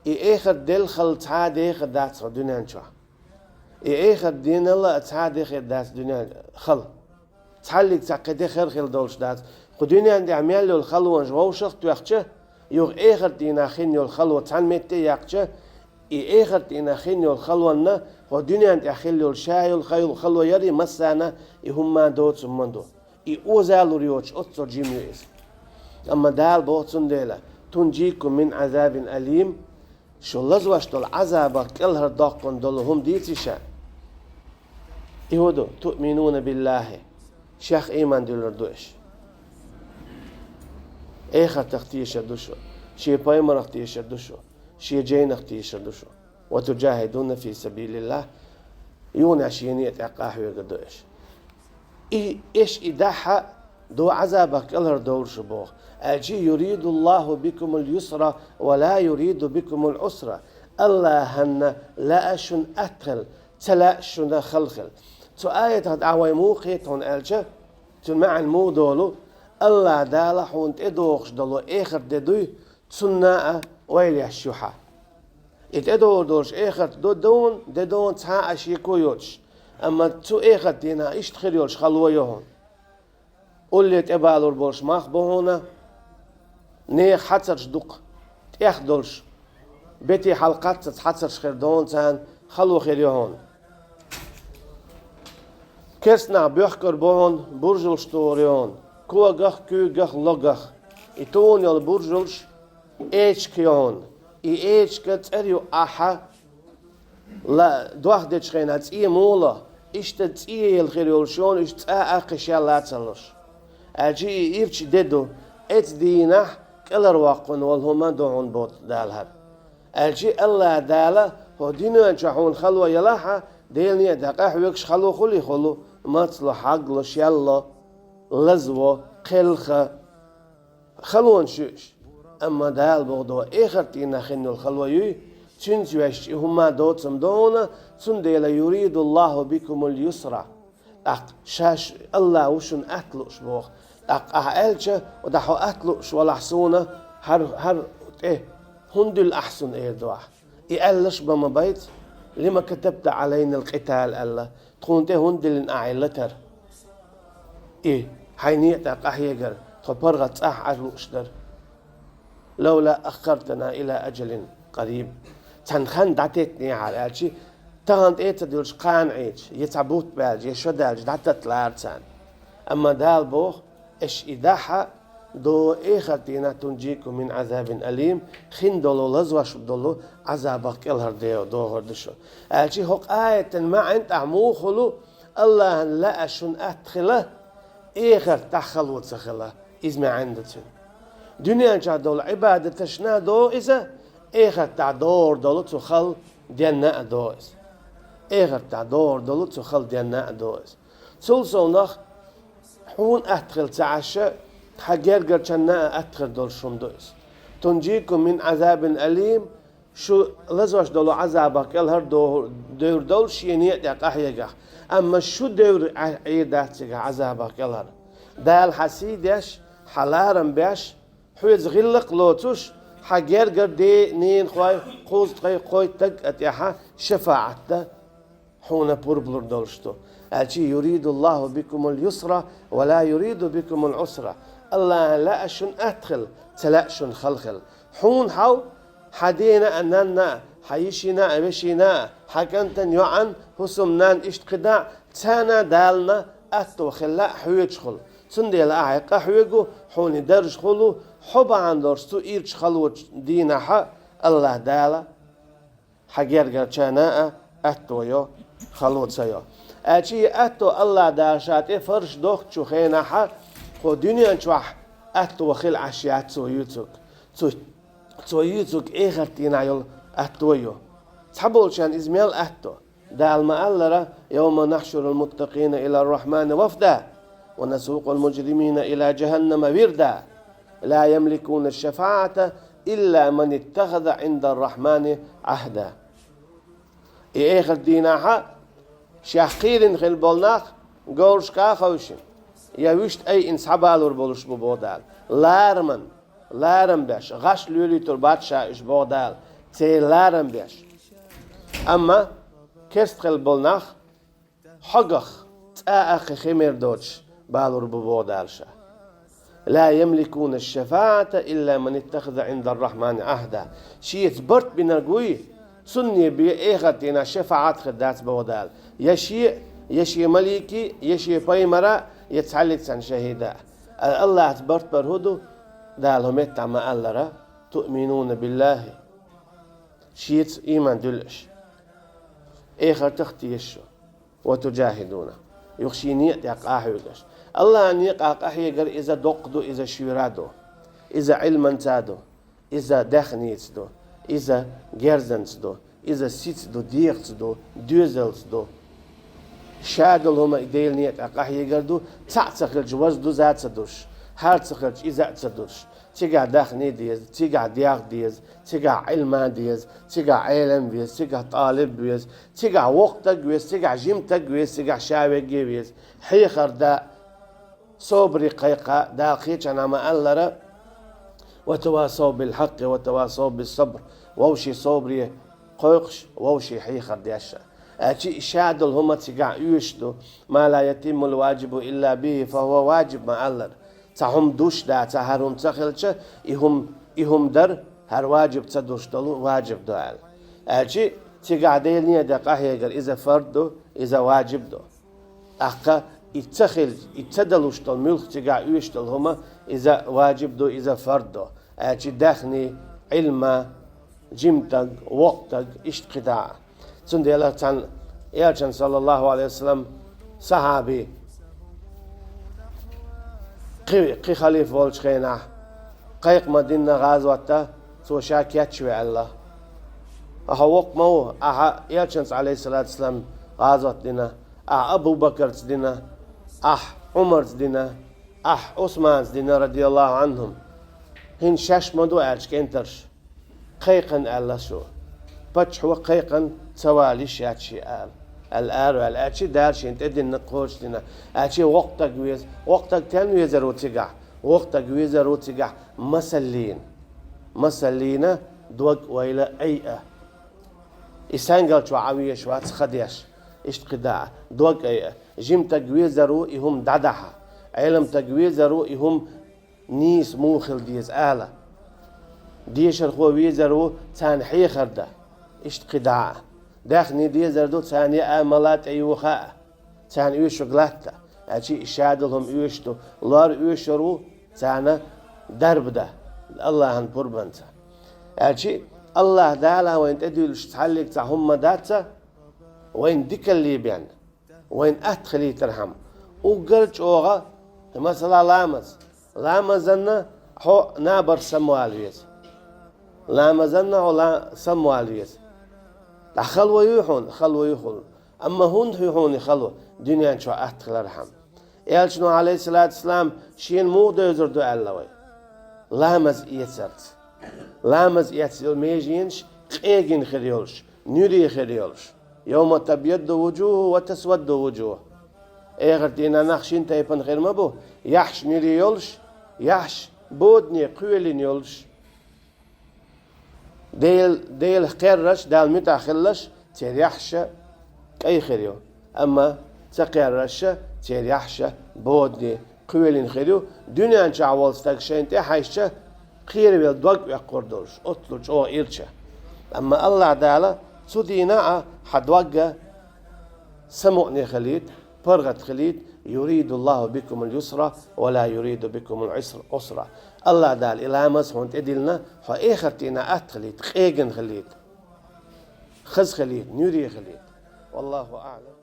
آخر دل خل تعاد آخر داس دنيا شو آخر دين الله تعاد آخر داس دنيا خل تعلق تعقد آخر خل دولش داس خدنيا عند عميل له الخلوة جواشخ توخشه يوغ آخر دين آخين يو الخلوة تعلمت يقشه آخر دين آخين يو الخلوة نا خدنيا عند آخين له الشاي الخلوة يري مسانا يهم ما دوت سمندو أوزال ريوش أتصر جيميوس أما دال بوتسون ديلا تنجيكم من عذاب أليم شو لزوش دول عذابك كلها داقن دولهم ديتيشا يهودو تؤمنون بالله شيخ إيمان دول دوش آخر تختيش دوشو شي بايمر اختيش دوشو شي جين اختيش دوشو وتجاهدون في سبيل الله يون عشينية عقاحي وقدوش إيش إداحة دو عذابك كلها دور شبوخ أجي يريد الله بكم اليسر ولا يريد بكم العسر الله هن لا أشن أدخل تلا شن خلخل تو آية هاد عواي موقيت هون ألجا تو مع المو دولو الله دالا هون تدوخش دولو آخر ددوي تسناء ويلي الشوحة اتدور دورش آخر دون تها أشيكو يوتش أما تو آخر دينا إيش تخيريولش خلوة يهون قولي تقبالور بولش ماخ بهونا نيخ حترش دوق تأخدولش بيتي حلقات تحترش خير دون تان خلو خير يهون كرسنا بيحكر بهون برجلش توريون كوا غخ كو غخ لغخ إتون يال برجلش إيش كيون إيش كتريو أحا لا دوخ ديش خينا تسيه مولا إيش تسيه الخير يولشون إيش تساء قشالات سلوش أجي إيرش ددو إت دينه كلر واقون والهما دعون بوت دالها أجي الله داله هو دينو أنشحون خلوة يلاها ديلني دقاح ويكش خلو خلي خلو مطلو حقلو شيالله لزوه قلخه خلوان شوش أما دال بغدو إخر تينا خنو الخلوة يوي تنجوش هما دوتسم دونا تنديل يريد الله بكم اليسرى شاش الله وشن أتلوش بوخ أهلش ودحو أتلوش ولا حسونة هر هند الأحسن دوح يقلش بما بيت لما كتبت علينا القتال الله تكون هند لنأعلتر حينية أحيجر خبرت أشدر لولا أخرتنا إلى أجل قريب تنخن دعتني على أجي تغند تدلش قان عيش يتعبوت بالج يشدالج دعتت لارتان أما دال بوخ إيش إداحة دو إخرتنا تنجيكم من عذاب أليم خين دولو لزوش دولو عذابك الهر ديو دو هردشو أجي هوق آية ما أنت عمو خلو الله لا أشن أدخله إخر تخل وتسخله إذ ما عندتن دنيا جادول عبادة تشنا دو إذا إخر تعدور دولو تخل دينا دوز إخر تعدور دولو تخل دينا دوز سلسو نخ حون أدخل تعشى حجر جرشنا أدخل دول شمدوز تنجيكم من عذاب أليم شو لزوش دولو عذابك الهر دور دول شينيت يقاحيقا أما شو دور عيداتك عذابك الهر دال حسيدش حلارم باش حوز غلق لوتوش حجر دي نين خوي قوز قوي تك أتيها شفاعته حون بربلر دولشتو أجي يريد الله بكم اليسرى ولا يريد بكم العسرى الله لا أشن أدخل تلأشن خلخل حون حو حدينا أننا حيشنا أبشنا حكنتن يعن حسمنان اشتقدا تانا دالنا أتو خلا حيوشخل سندي الأعيق حيوجو حون درج خلو حب عن درستو إيرش خلو دينها الله دالا حجر جانا أتو يو خلو تسيو أجي أتو الله داشات فرش دوخ شخينها خو دنيا نشوح أتو خل عشيات تو يوتك إخر تينا يول أتو يو تحبول شان إزميل أتو دال ما ألرا يوم نحشر المتقين إلى الرحمن وفدا ونسوق المجرمين إلى جهنم وردا لا يملكون الشفاعة إلا من اتخذ عند الرحمن عهدا إخر ديناها شاخيرن خل بولناخ قولش كاخوشن يوشت أي إنسحبالور بولش ببودال لارم باش غش لولي تربات شايش بودال تيلارن بيش أما كستخل بولناخ حقخ تآخ خمير دوتش بالور ببودالشا لا يملكون الشفاعة إلا من اتخذ عند الرحمن عهدا شيء برت بنرجوي سني بإيغتنا شفاعات خدات بودال يشي ملكي يشي بايمرا يتعلق عن شهيدا الله تبرت برهدو دالهم يتعمى الله تؤمنون بالله شيت إيمان دلش إيخر تختي يشو وتجاهدون يخشي نيت يقاح يقش الله أن يقاح يقر إذا دقدو إذا شيرادو إذا علما تادو إذا دخنيتدو إذا جرزنتدو إذا سيتدو ديرتدو دوزلتدو شادل هما إديل نيت يقاح يقردو تعتقل وزدو ذات دوش هارتقل إذا تدوش تيجا دخني ديز تيجا دياغ ديز تيجا علما ديز تيجا علم ديز تيجا طالب ديز تيجا وقتك ديز تيجا جيمتك ديز تيجا شاوي ديز حيخر دا صبري قيقا دا خيش أنا ما ألرا وتواصوا بالحق وتواصوا بالصبر ووشي صبري قيقش ووشي حيخر دياشا أشي شادل هما تيجا يشدو ما لا يتم الواجب إلا به فهو واجب ما ألر تهم دوش دا تهرم تخلش إهم در هر واجب تدوش دلو واجب دوال أجي تقعدين نيا دقاهيجر إذا فرد إذا واجب دو أخا يتخل يتدلوش دل ملك تقع يوش دل هما إذا واجب دو إذا فرد دو أجي دخني علما جمتك وقتك اشتقداع تندي الله تعالى يالشان صلى الله عليه وسلم صحابي قي خليفة والشخينة قيق مدينة غازوة سو شاكيات شوي الله وق مو يالشنس عليه الصلاة والسلام غازوة دينا أبو بكر دينا عمر دينا عثمان دينا رضي الله عنهم هن شاش مدو ألش كنترش قيقن الله شو بتش هو قيقن سوالي شاتشي الآر والآتشي دارشين تدي النقوش دينا آتشي وقتك ويز وقتك تنويز روتيجا وقتك ويز روتيجا مسلين دوق ويلا أيئة إسانجل شو عوية شو هتخديش إشتقداع دوق أيئة جيم تجويز رو إهم ددحة علم تجويز رو إهم نيس موخل ديز آلة ديش الخويز رو تنحي خرده إشتقداع داخني دي زردو ثانية آمالات أيوخاء ثاني يوشو غلاتا أشي إشادلهم يوشتو لار يوشرو ثانا درب ده الله هن بربنتا أشي الله دالا وين تديلش تحلق تهم داتا وين ديك اللي بيان وين أدخلي ترحم وقرج أوغا مثلا لامزنا هو نابر سمواليز لامزنا هو سمواليز خلوة يحون أما هون يحون خلوة دنيا شو أدخل رحم إلشنو عليه الصلاة والسلام شين مو دوزر دو الله لامز يتسل ميجينش قيجين خريولش نوري خريولش يوم تبيض وجوه وتسود وجوه إغر دينا نخشين تايبن غير مبو يحش نوري يولش يحش بودني قويلين يولش ديل قرش دال متاخلش تريحش أي خيريو أما تقرش تريحش بودني قويلين خيريو دنيا أنت عوال استكشين تحيش خير بالدوق يقردوش أطلج أو إيرش أما الله تعالى سدينا حدوق سمعني خليد فرغت خليد يريد الله بكم اليسرى ولا يريد بكم العسرى الله دال إلى مسحون تدلنا فإخرتنا أتخليد خيجن خليد خز خليد نوري خليد والله أعلم.